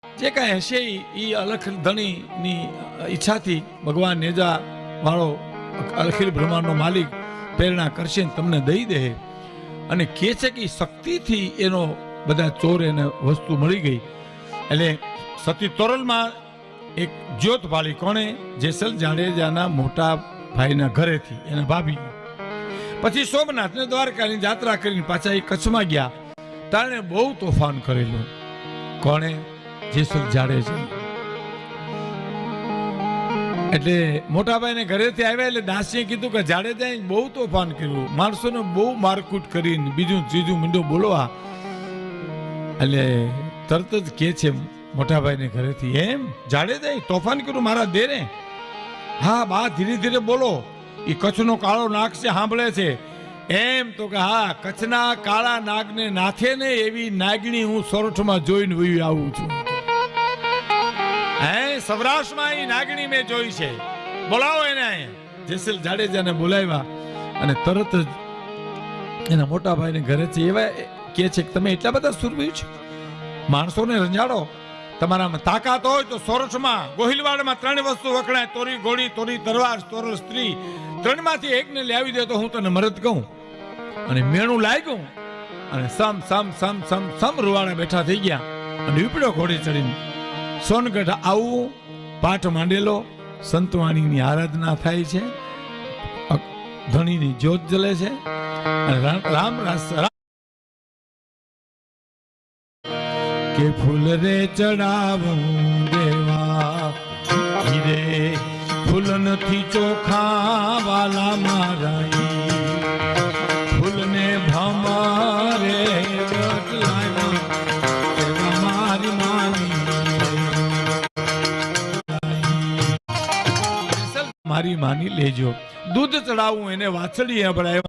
જે કાંઈ હશે એ અલખ ધણીની ઈચ્છાથી ભગવાન નેજા વાળો અખિલ બ્રહ્માંડનો માલિક પ્રેરણા કરશે ને તમને દઈ દે અને કહે છે કે શક્તિથી એનો બધા ચોર એને વસ્તુ મળી ગઈ. એટલે સતી તોરલમાં એક જ્યોત ભાળી કોણે? જેસલ જાડેજાના મોટા ભાઈના ઘરેથી એના ભાભી. પછી સોમનાથ ને દ્વારકાની યાત્રા કરીને પાછા એ કચ્છમાં ગયા. તાણે બહુ તોફાન કરેલું. કોણે? જેસલ જાડેજા. એટલે મોટાભાઈને ઘરેથી આવ્યા એટલે દાસીએ કીધું કે જાડેજાએ બહુ તોફાન કર્યું, માણસોને બહુ મારકૂટ કરીને બીજું ત્રીજું મીંડું બોલવા. એટલે તરત જ કે છે મોટાભાઈને ઘરેથી, એમ જાડેજાએ તોફાન કર્યું મારા દેરે? હા બા ધીરે ધીરે બોલો, એ કચ્છનો કાળો નાગ છે સાંભળે છે. એમ તો કે હા, કચ્છના કાળા નાગને નાથે ને એવી નાગણી હું સોરઠમાં જોઈને વહી આવું છું. હે સૌરાષ્ટ્રમાં એ નાગણી મેં જોઈ છે, બોલાવો એને. જેસલ જાડેજાને બોલાવ્યા અને તરત જ એના મોટા ભાઈને ઘરે છે એવા કે છે કે તમે એટલા બધા સુરવીર છો, માણસોને રંજાડો, તમારામાં તાકાત હોય તો સોરઠમાં ગોહિલવાડમાં 3 વસ્તુ વખણાય, તોરી ઘોડી, તોરી તરવાર, તોરલ સ્ત્રી, 3માંથી એકને લાવી દે તો હું તને મરદ કહું. અને મેણું લાગ્યું અને સમ સમ સમ સમ સમ રૂવાડા બેઠા થઈ ગયા અને ઉપડ્યો ઘોડી ચડીને સોનગઢ આવું પાઠ માંડેલો. સંતવાણીની આરાધના થાય છે, ધણીની જ્યોત જલે છે અને રામ રાસ કે ફૂલ રે ચડાવું દેવા હીરે, ફૂલ નથી ચોખા વાલા મારા, ફૂલને ભમારે મારી માની મારી માની લેજો. દૂધ ચડાવું એને વાછડી અભડાય,